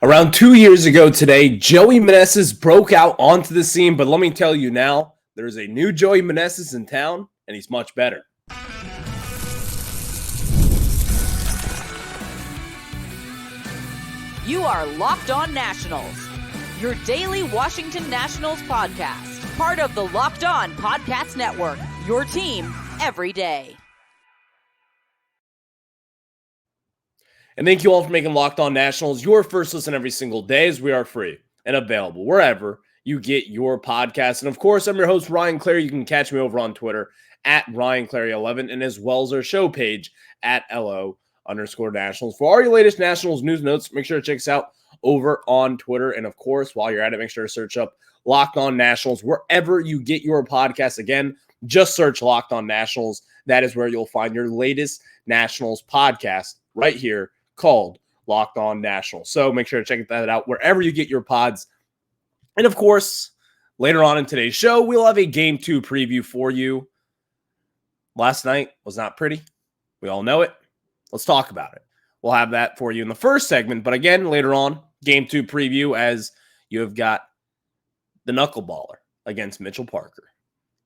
Around 2 years ago today, Joey Meneses broke out onto the scene, but let me tell you now, there's a new Joey Meneses in town, and he's much better. You are Locked On Nationals, your daily Washington Nationals podcast, part of the Locked On Podcast Network, your team every day. And thank you all for making Locked On Nationals your first listen every single day, as we are free and available wherever you get your podcasts. And of course, I'm your host, Ryan Clary. You can catch me over on Twitter at RyanClary11 and as well as our show page at LO_Nationals. For all your latest Nationals news notes, make sure to check us out over on Twitter. And of course, while you're at it, make sure to search up Locked On Nationals wherever you get your podcasts. Again, just search Locked On Nationals. That is where you'll find your latest Nationals podcast right here, called Locked On Nationals. So make sure to check that out wherever you get your pods. And of course, later on in today's show, we'll have a Game 2 preview for you. Last night was not pretty. We all know it. Let's talk about it. We'll have that for you in the first segment. But again, later on, Game 2 preview, as you have got the knuckleballer against Mitchell Parker.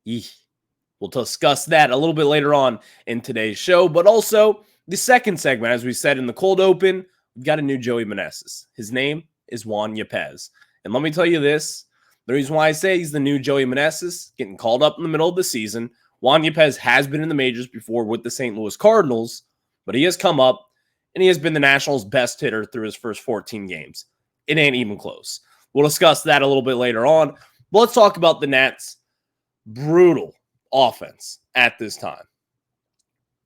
We'll discuss that a little bit later on in today's show. But also, the second segment, as we said in the cold open, we've got a new Joey Meneses. His name is Juan Yepez. And let me tell you this, the reason why I say he's the new Joey Meneses, getting called up in the middle of the season, Juan Yepez has been in the majors before with the St. Louis Cardinals, but he has come up and he has been the Nationals' best hitter through his first 14 games. It ain't even close. We'll discuss that a little bit later on. But let's talk about the Nats' brutal offense at this time.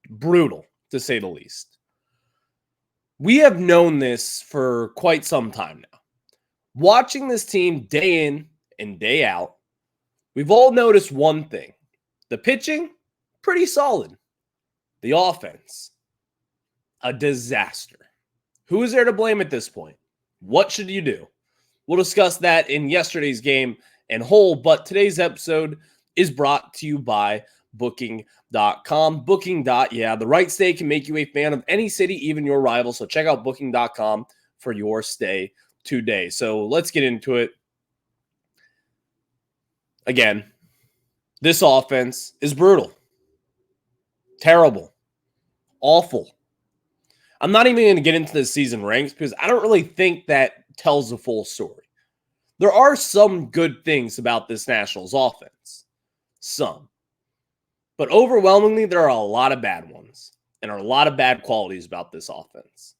Brutal, to say the least. We have known this for quite some time now. Watching this team day in and day out, we've all noticed one thing. The pitching, pretty solid. The offense, a disaster. Who is there to blame at this point? What should you do? We'll discuss that in yesterday's game in whole, but today's episode is brought to you by Booking.com. The right stay can make you a fan of any city, even your rival. So check out Booking.com for your stay today. So let's get into it. Again, this offense is brutal, terrible, awful. I'm not even going to get into the season ranks because I don't really think that tells the full story. There are some good things about this Nationals offense. Some. But overwhelmingly, there are a lot of bad ones and are a lot of bad qualities about this offense.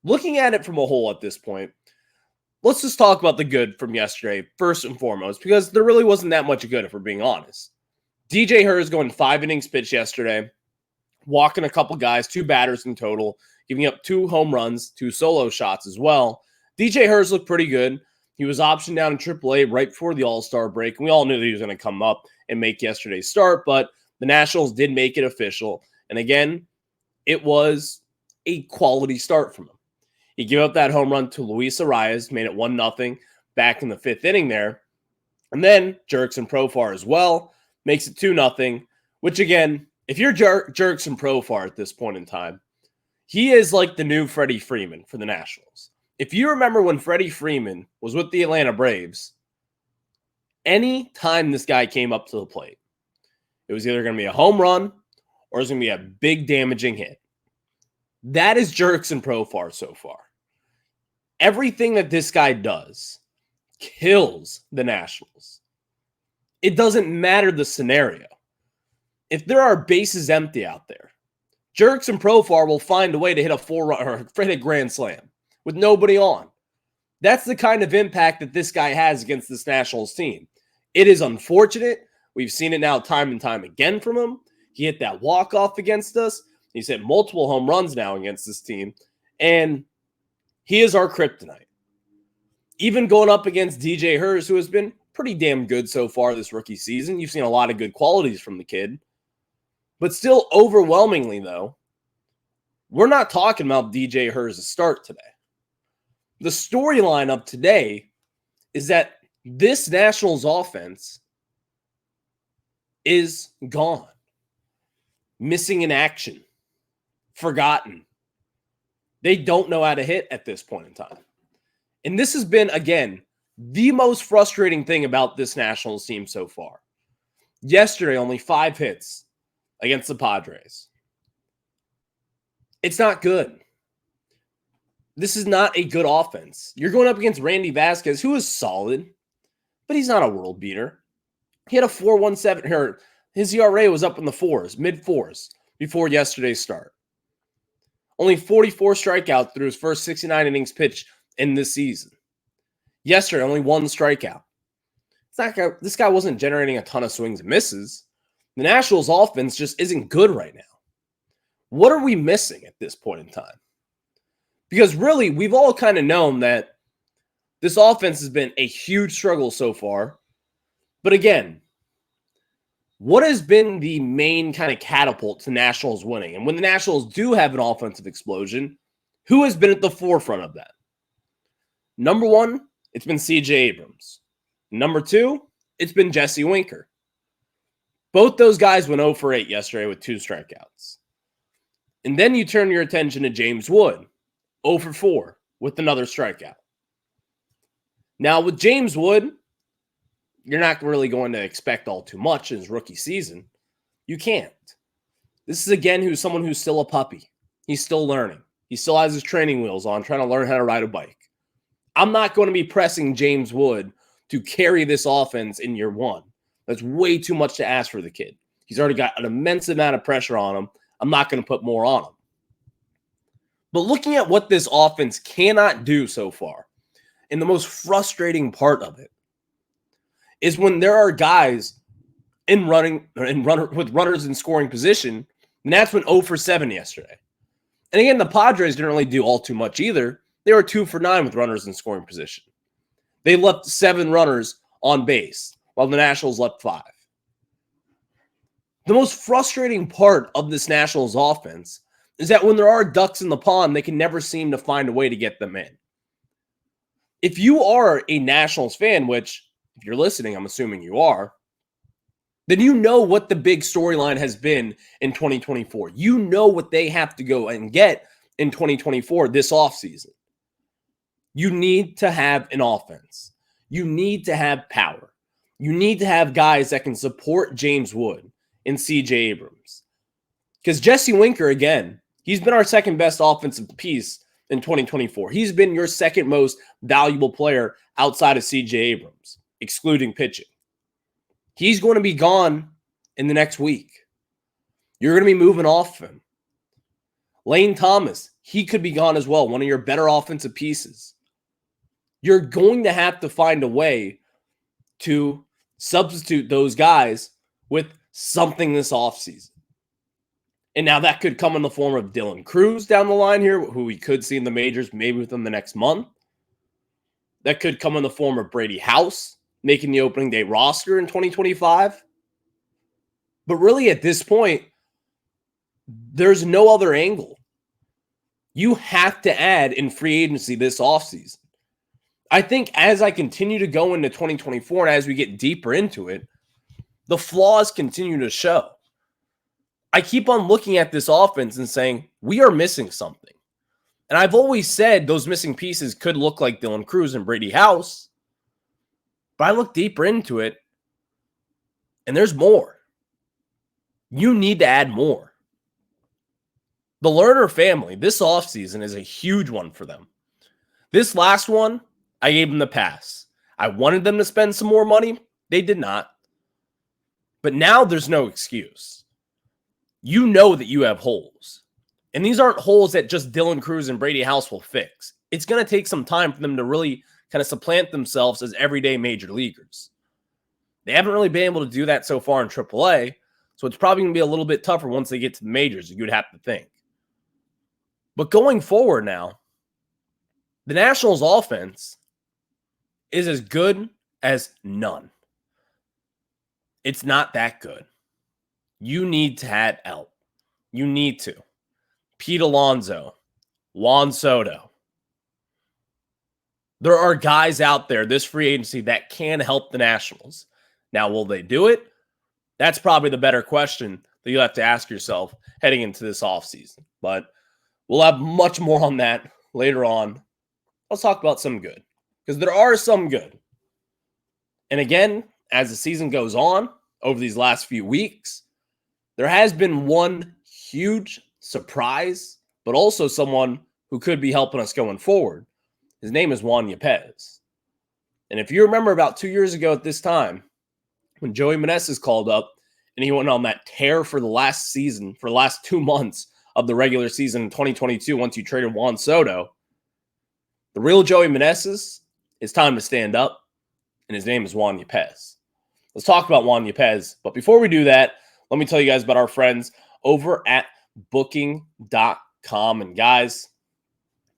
Looking at it from a whole at this point, let's just talk about the good from yesterday first and foremost, because there really wasn't that much good if we're being honest. DJ Hurz going 5 innings pitched yesterday, walking a couple guys, 2 batters in total, giving up 2 home runs, 2 solo shots as well. DJ Hurz looked pretty good. He was optioned down in AAA right before the All-Star break, and we all knew that he was going to come up and make yesterday's start, but the Nationals did make it official. And again, it was a quality start from him. He gave up that home run to Luis Arias, made it 1-0 back in the 5th inning there. And then Jurickson Profar as well makes it 2-0, which again, if you're Jurickson Profar at this point in time, he is like the new Freddie Freeman for the Nationals. If you remember when Freddie Freeman was with the Atlanta Braves, any time this guy came up to the plate, it was either going to be a home run or it was going to be a big damaging hit. That is Jurickson Profar so far. Everything that this guy does kills the Nationals. It doesn't matter the scenario. If there are bases empty out there, Jurickson Profar will find a way to hit a 4-run or hit a grand slam with nobody on. That's the kind of impact that this guy has against this Nationals team. It is unfortunate. We've seen it now time and time again from him. He hit that walk-off against us. He's hit multiple home runs now against this team. And he is our kryptonite. Even going up against DJ Hurz, who has been pretty damn good so far this rookie season. You've seen a lot of good qualities from the kid. But still, overwhelmingly, though, we're not talking about DJ Hurz's start today. The storyline of today is that this Nationals offense is gone. Missing in action. Forgotten. They don't know how to hit at this point in time. And this has been, again, the most frustrating thing about this Nationals team so far. Yesterday, only 5 hits against the Padres. It's not good. This is not a good offense. You're going up against Randy Vasquez, who is solid, but he's not a world beater. He had a 4.17 here. His ERA was up in the 4s, mid-4s, before yesterday's start. Only 44 strikeouts through his first 69 innings pitched in this season. Yesterday, only 1 strikeout. This guy wasn't generating a ton of swings and misses. The Nationals' offense just isn't good right now. What are we missing at this point in time? Because really, we've all kind of known that this offense has been a huge struggle so far. But again, what has been the main kind of catapult to Nationals winning? And when the Nationals do have an offensive explosion, who has been at the forefront of that? Number 1, it's been C.J. Abrams. Number 2, it's been Jesse Winker. Both those guys went 0 for 8 yesterday with 2 strikeouts. And then you turn your attention to James Wood, 0 for 4 with another strikeout. Now, with James Wood, you're not really going to expect all too much in his rookie season. You can't. This is, again, someone who's still a puppy. He's still learning. He still has his training wheels on, trying to learn how to ride a bike. I'm not going to be pressing James Wood to carry this offense in year 1. That's way too much to ask for the kid. He's already got an immense amount of pressure on him. I'm not going to put more on him. But looking at what this offense cannot do so far, and the most frustrating part of it, is when there are guys with runners in scoring position, and that's when 0 for 7 yesterday. And again, the Padres didn't really do all too much either. They were 2 for 9 with runners in scoring position. They left 7 runners on base, while the Nationals left 5. The most frustrating part of this Nationals offense is that when there are ducks in the pond, they can never seem to find a way to get them in. If you are a Nationals fan, which, if you're listening, I'm assuming you are, then you know what the big storyline has been in 2024. You know what they have to go and get in 2024 this offseason. You need to have an offense. You need to have power. You need to have guys that can support James Wood and C.J. Abrams. Because Jesse Winker, again, he's been our second best offensive piece in 2024. He's been your second most valuable player outside of C.J. Abrams, excluding pitching. He's going to be gone in the next week. You're going to be moving off him. Lane Thomas, he could be gone as well, one of your better offensive pieces. You're going to have to find a way to substitute those guys with something this offseason. And now that could come in the form of Dylan Cruz down the line here, who we could see in the majors maybe within the next month. That could come in the form of Brady House making the opening day roster in 2025. But really at this point, there's no other angle. You have to add in free agency this offseason. I think as I continue to go into 2024 and as we get deeper into it, the flaws continue to show. I keep on looking at this offense and saying, we are missing something. And I've always said those missing pieces could look like Dylan Cruz and Brady House. But I look deeper into it, and there's more. You need to add more. The Lerner family, this offseason is a huge one for them. This last one, I gave them the pass. I wanted them to spend some more money. They did not. But now there's no excuse. You know that you have holes. And these aren't holes that just Dylan Cruz and Brady House will fix. It's going to take some time for them to really kind of supplant themselves as everyday major leaguers. They haven't really been able to do that so far in AAA, so it's probably going to be a little bit tougher once they get to the majors, you would have to think. But going forward now, the Nationals offense is as good as none. It's not that good. You need to add help. You need to. Pete Alonso, Juan Soto. There are guys out there, this free agency, that can help the Nationals. Now, will they do it? That's probably the better question that you'll have to ask yourself heading into this offseason. But we'll have much more on that later on. Let's talk about some good. because there are some good. And again, as the season goes on over these last few weeks, there has been one huge surprise, but also someone who could be helping us going forward. His name is Juan Yepez. And if you remember about 2 years ago at this time, when Joey Meneses called up and he went on that tear for the last season, for the last 2 months of the regular season in 2022, once you traded Juan Soto, the real Joey Meneses, it's time to stand up, and his name is Juan Yepez. Let's talk about Juan Yepez. But before we do that, let me tell you guys about our friends over at Booking.com. And guys,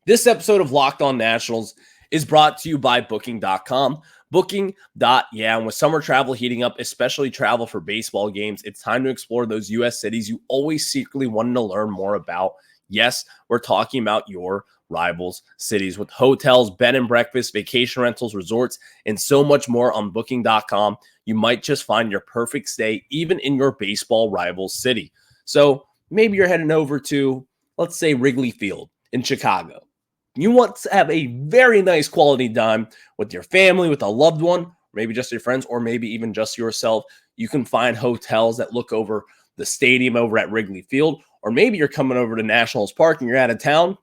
this episode of Locked On Nationals is brought to you by Booking.com. And with summer travel heating up, especially travel for baseball games, it's time to explore those U.S. cities you always secretly wanted to learn more about. Yes, we're talking about your rivals' cities with hotels, bed and breakfast, vacation rentals, resorts, and so much more on Booking.com. You might just find your perfect stay even in your baseball rival city. So maybe you're heading over to, let's say, Wrigley Field in Chicago. You want to have a very nice quality time with your family, with a loved one, maybe just your friends, or maybe even just yourself. You can find hotels that look over the stadium over at Wrigley Field, or maybe you're coming over to Nationals Park and you're out of town.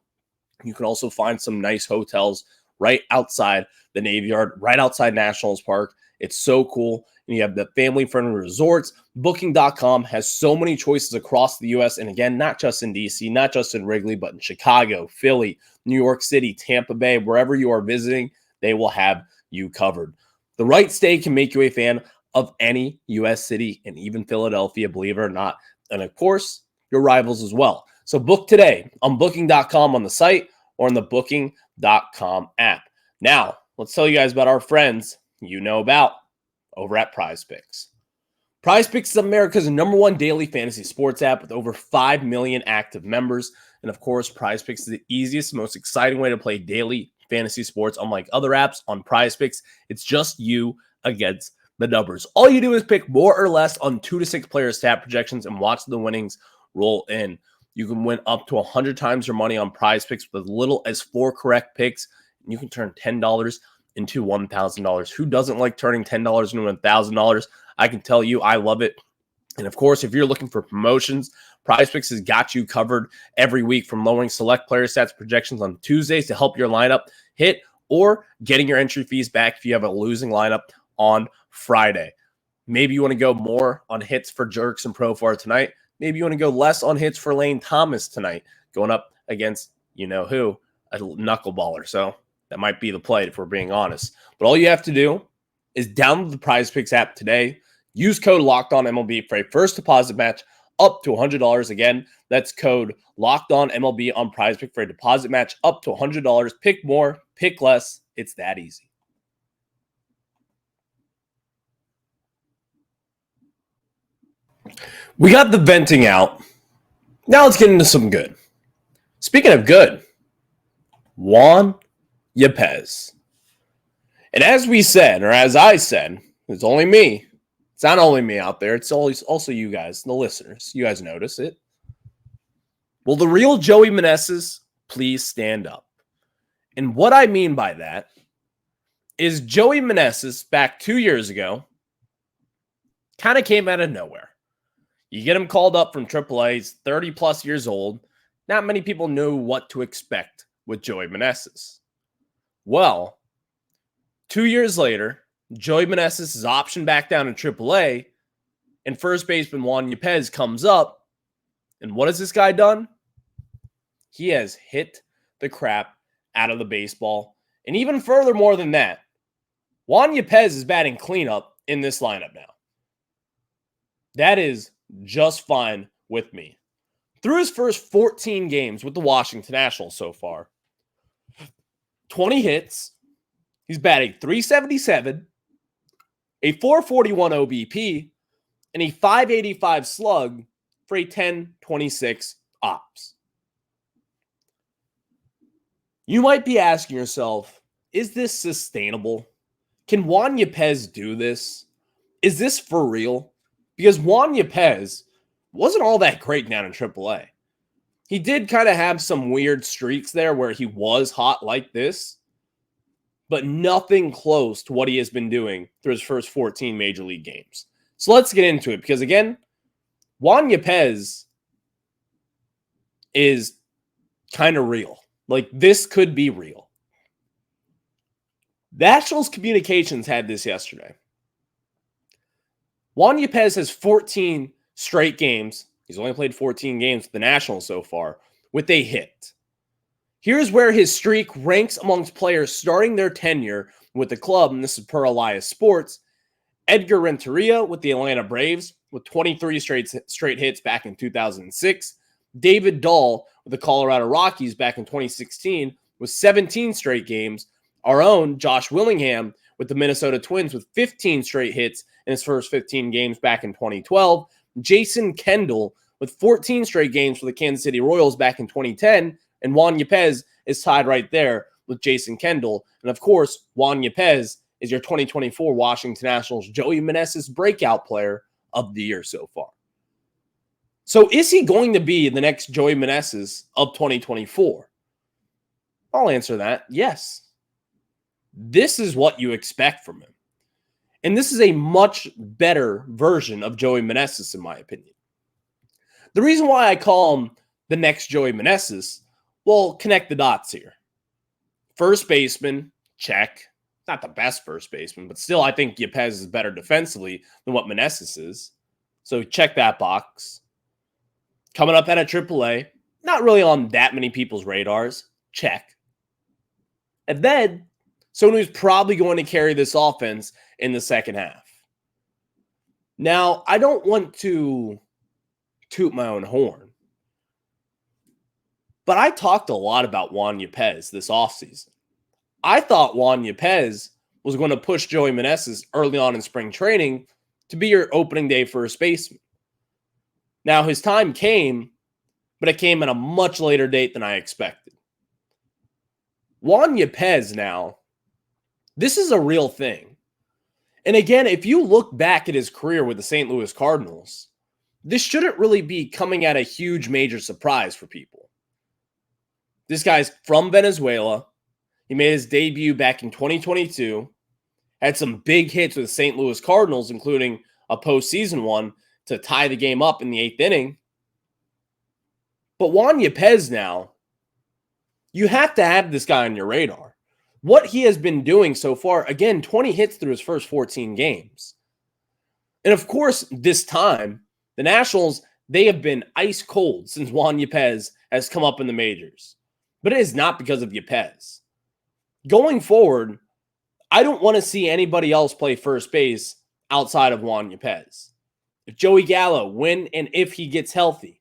You can also find some nice hotels right outside the Navy Yard, right outside Nationals Park. It's so cool. And you have the family-friendly resorts. Booking.com has so many choices across the U.S. And again, not just in D.C., not just in Wrigley, but in Chicago, Philly, New York City, Tampa Bay, wherever you are visiting, they will have you covered. The right stay can make you a fan of any U.S. city and even Philadelphia, believe it or not. And of course, your rivals as well. So book today on Booking.com on the site or on the Booking.com app. Now, let's tell you guys about our friends you know about over at PrizePicks. PrizePicks is America's #1 daily fantasy sports app with over 5 million active members. And of course, PrizePicks is the easiest, most exciting way to play daily fantasy sports. Unlike other apps on PrizePicks, it's just you against the numbers. All you do is pick more or less on 2 to 6 player stat projections and watch the winnings roll in. You can win up to 100 times your money on PrizePicks with as little as 4 correct picks. And you can turn $10 into $1,000. Who doesn't like turning $10 into $1,000? I can tell you, I love it. And of course, if you're looking for promotions, PrizePicks has got you covered every week, from lowering select player stats projections on Tuesdays to help your lineup hit, or getting your entry fees back if you have a losing lineup on Friday. Maybe you want to go more on hits for Jerks and Profar tonight. Maybe you want to go less on hits for Lane Thomas tonight, going up against, you know who, a knuckleballer. So that might be the play if we're being honest. But all you have to do is download the PrizePicks app today. Use code LOCKEDONMLB for a first deposit match up to $100. Again, that's code LOCKEDONMLB on PrizePicks for a deposit match up to $100. Pick more, pick less. It's that easy. We got the venting out. Now let's get into some good. Speaking of good, Juan Yepez. And as we said, or as I said, it's only me. It's not only me out there. It's always also you guys, the listeners. You guys notice it. Will the real Joey Meneses please stand up? And what I mean by that is Joey Meneses back 2 years ago kind of came out of nowhere. You get him called up from AAA. He's 30-plus years old. Not many people knew what to expect with Joey Meneses. Well, 2 years later, Joey Meneses is optioned back down in AAA, and first baseman Juan Yepez comes up, and what has this guy done? He has hit the crap out of the baseball, and even furthermore than that, Juan Yepez is batting cleanup in this lineup now. That is just fine with me. Through his first 14 games with the Washington Nationals so far, 20 hits, he's batting .377, a .441 OBP, and a .585 slug for a .1026 ops. You might be asking yourself, is this sustainable? Can Juan Yepez do this? Is this for real? Because Juan Yepez wasn't all that great down in AAA. He did kind of have some weird streaks there where he was hot like this. but nothing close to what he has been doing through his first 14 major league games. So let's get into it because, again, Juan Yepez is kind of real. Like, this could be real. Nationals Communications had this yesterday. Juan Yepez has 14 straight games. He's only played 14 games with the Nationals so far with a hit. Here's where his streak ranks amongst players starting their tenure with the club, and this is per Elias Sports. Edgar Renteria with the Atlanta Braves with 23 straight hits back in 2006. David Dahl with the Colorado Rockies back in 2016 with 17 straight games. Our own Josh Willingham with the Minnesota Twins with 15 straight hits in his first 15 games back in 2012. Jason Kendall with 14 straight games for the Kansas City Royals back in 2010. And Juan Yepez is tied right there with Jason Kendall. And of course, Juan Yepez is your 2024 Washington Nationals Joey Meneses breakout player of the year so far. So is he going to be the next Joey Meneses of 2024? I'll answer that. Yes. This is what you expect from him. And this is a much better version of Joey Meneses, in my opinion. The reason why I call him the next Joey Meneses, well, connect the dots here. First baseman, check. Not the best first baseman, but still I think Yepez is better defensively than what Meneses is. So check that box. Coming up at a AAA, not really on that many people's radars. Check. And then someone who's probably going to carry this offense in the second half. Now, I don't want to toot my own horn, but I talked a lot about Juan Yepez this offseason. I thought Juan Yepez was going to push Joey Meneses early on in spring training to be your opening day first baseman. Now, his time came, but it came at a much later date than I expected. Juan Yepez now, this is a real thing. And again, if you look back at his career with the St. Louis Cardinals, this shouldn't really be coming at a huge major surprise for people. This guy's from Venezuela. He made his debut back in 2022, had some big hits with the St. Louis Cardinals, including a postseason one to tie the game up in the 8th inning. But Juan Yepez now, you have to have this guy on your radar. What he has been doing so far, again, 20 hits through his first 14 games. And of course, this time, the Nationals, they have been ice cold since Juan Yepez has come up in the majors. But it is not because of Yepez. Going forward, I don't want to see anybody else play first base outside of Juan Yepez. If Joey Gallo, when and if he gets healthy,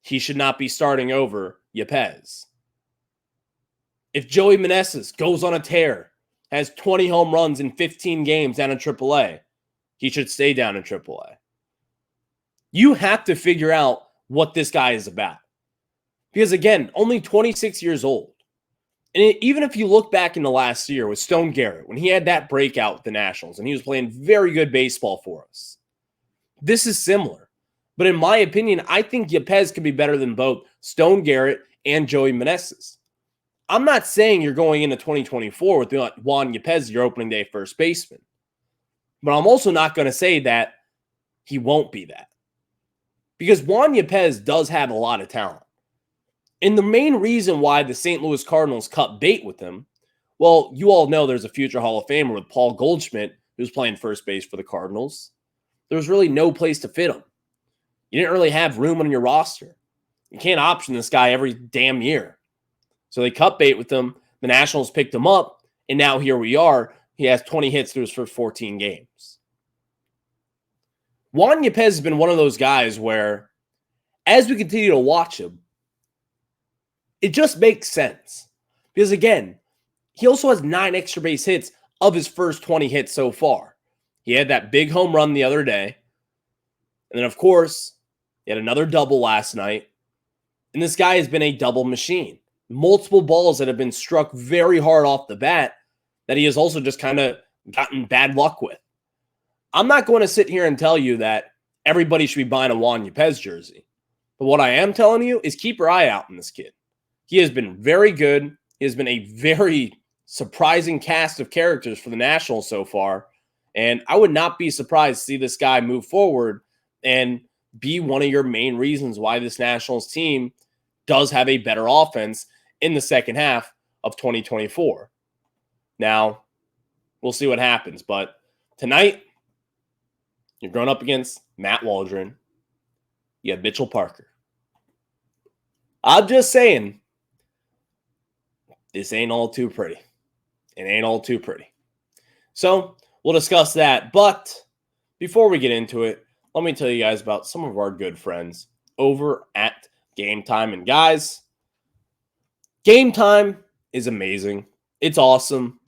he should not be starting over Yepez. If Joey Meneses goes on a tear, has 20 home runs in 15 games down in AAA, he should stay down in AAA. You have to figure out what this guy is about. Because again, only 26 years old. And even if you look back in the last year with Stone Garrett, when he had that breakout with the Nationals and he was playing very good baseball for us, this is similar. But in my opinion, I think Yepez could be better than both Stone Garrett and Joey Meneses. I'm not saying you're going into 2024 with Juan Yepez, your opening day first baseman. But I'm also not going to say that he won't be that. Because Juan Yepez does have a lot of talent. And the main reason why the St. Louis Cardinals cut bait with him, well, you all know there's a future Hall of Famer with Paul Goldschmidt who's playing first base for the Cardinals. There was really no place to fit him. You didn't really have room on your roster. You can't option this guy every damn year. So they cut bait with him. The Nationals picked him up, and now here we are. He has 20 hits through his first 14 games. Juan Yepez has been one of those guys where, as we continue to watch him, it just makes sense. Because again, he also has 9 extra base hits of his first 20 hits so far. He had that big home run the other day. And then, of course, he had another double last night. And this guy has been a double machine. Multiple balls that have been struck very hard off the bat that he has also just kind of gotten bad luck with. I'm not going to sit here and tell you that everybody should be buying a Juan Yepez jersey. But what I am telling you is keep your eye out on this kid. He has been very good. He has been a very surprising cast of characters for the Nationals so far. And I would not be surprised to see this guy move forward and be one of your main reasons why this Nationals team does have a better offense in the second half of 2024. Now, we'll see what happens. But tonight, you're going up against Matt Waldron. You have Mitchell Parker. I'm just saying, this ain't all too pretty. It ain't all too pretty. So we'll discuss that. But before we get into it, let me tell you guys about some of our good friends over at Game Time. And guys, Game Time is amazing. It's awesome.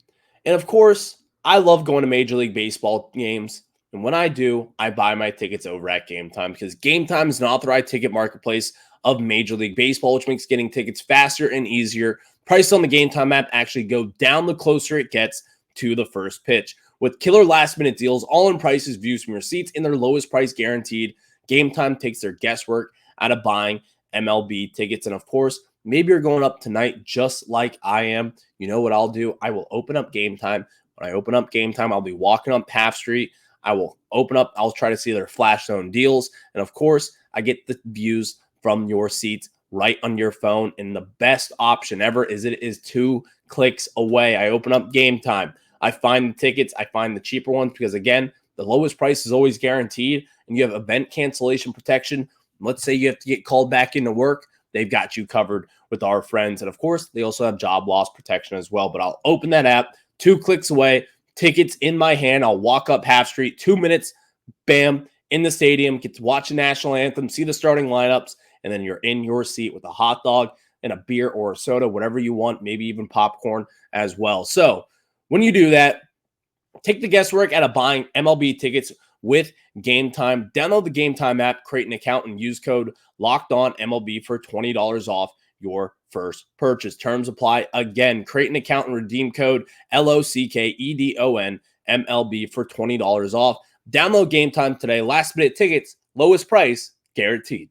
And of course, I love going to Major League Baseball games. And when I do, I buy my tickets over at Game Time because Game Time is an authorized ticket marketplace of Major League Baseball, which makes getting tickets faster and easier. Prices on the Game Time app actually go down the closer it gets to the first pitch. With killer last-minute deals, all-in prices, views from your seats, and their lowest price guaranteed, Game Time takes their guesswork out of buying MLB tickets. And of course, maybe you're going up tonight just like I am. You know what I'll do? I will open up Game Time. When I open up Game Time, I'll be walking up Half Street. I will open up. I'll try to see their flash zone deals. And of course, I get the views from your seats right on your phone. And the best option ever is it is 2 clicks away. I open up Game Time. I find the tickets. I find the cheaper ones because, again, the lowest price is always guaranteed. And you have event cancellation protection. Let's say you have to get called back into work. They've got you covered with our friends. And, of course, they also have job loss protection as well. But I'll open that app, 2 clicks away, tickets in my hand. I'll walk up Half Street, 2 minutes, bam, in the stadium, get to watch the national anthem, see the starting lineups, and then you're in your seat with a hot dog and a beer or a soda, whatever you want, maybe even popcorn as well. So when you do that, take the guesswork out of buying MLB tickets with Game Time. Download the Game Time app, create an account, and use code LOCKEDONMLB for $20 off your first purchase. Terms apply. Again, create an account and redeem code LOCKEDONMLB for $20 off. Download Game Time today. Last minute tickets, lowest price guaranteed.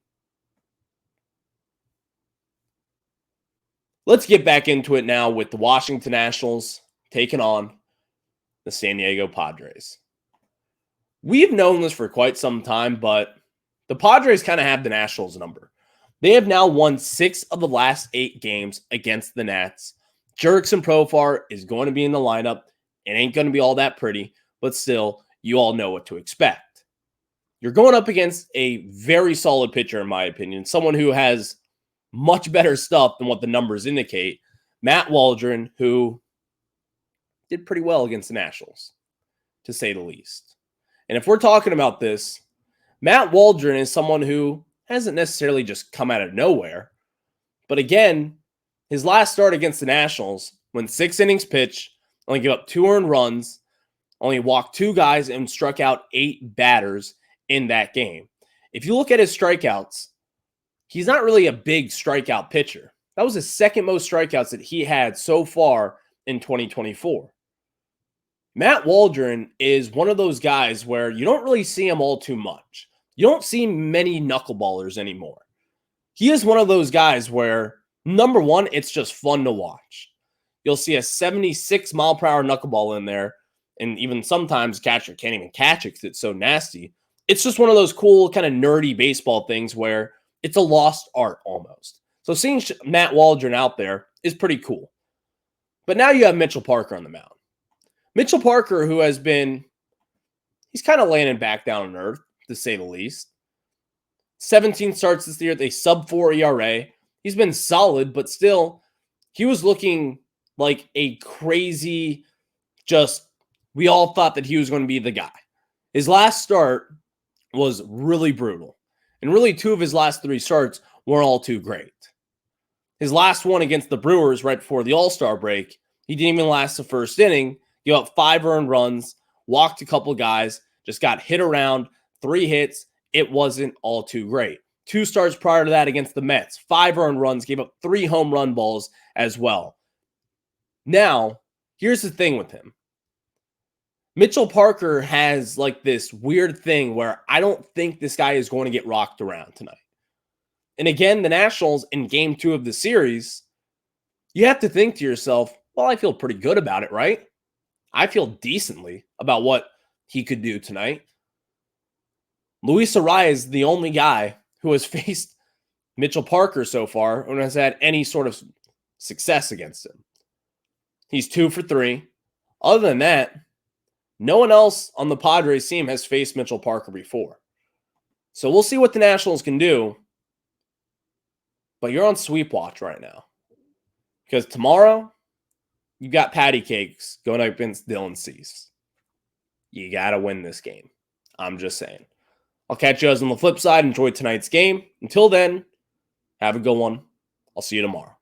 Let's get back into it now with the Washington Nationals taking on the San Diego Padres. We've known this for quite some time, but the Padres kind of have the Nationals number. They have now won 6 of the last 8 games against the Nats. Jurickson Profar is going to be in the lineup. It ain't going to be all that pretty, but still, you all know what to expect. You're going up against a very solid pitcher, in my opinion, someone who has much better stuff than what the numbers indicate. Matt Waldron, who did pretty well against the Nationals, to say the least. And if we're talking about this, Matt Waldron is someone who hasn't necessarily just come out of nowhere. But again, his last start against the Nationals, went 6 innings pitched, only gave up 2 earned runs, only walked 2 guys, and struck out 8 batters in that game. If you look at his strikeouts, he's not really a big strikeout pitcher. That was the second most strikeouts that he had so far in 2024. Matt Waldron is one of those guys where you don't really see him all too much. You don't see many knuckleballers anymore. He is one of those guys where, number one, it's just fun to watch. You'll see a 76 mile per hour knuckleball in there, and even sometimes catcher can't even catch it because it's so nasty. It's just one of those cool kind of nerdy baseball things where it's a lost art almost. So seeing Matt Waldron out there is pretty cool. But now you have Mitchell Parker on the mound. Mitchell Parker, who has been, he's kind of landing back down on earth, to say the least. 17 starts this year at a sub-4 ERA. He's been solid, but still, he was looking like a crazy, we all thought that he was going to be the guy. His last start was really brutal. And really, 2 of his last 3 starts weren't all too great. His last one against the Brewers right before the All-Star break, he didn't even last the first inning. Gave up 5 earned runs, walked a couple guys, just got hit around, 3 hits. It wasn't all too great. 2 starts prior to that against the Mets, 5 earned runs, gave up 3 home run balls as well. Now, here's the thing with him. Mitchell Parker has like this weird thing where I don't think this guy is going to get rocked around tonight. And again, the Nationals in game 2 of the series, you have to think to yourself, Well, I feel pretty good about it, right? I feel decently about what he could do tonight. Luis Arraez is the only guy who has faced Mitchell Parker so far and has had any sort of success against him. He's 2 for 3. Other than that, no one else on the Padres team has faced Mitchell Parker before. So we'll see what the Nationals can do. But you're on sweep watch right now. Because tomorrow, you got patty cakes going up against Dylan Cease. You got to win this game. I'm just saying. I'll catch you guys on the flip side. Enjoy tonight's game. Until then, have a good one. I'll see you tomorrow.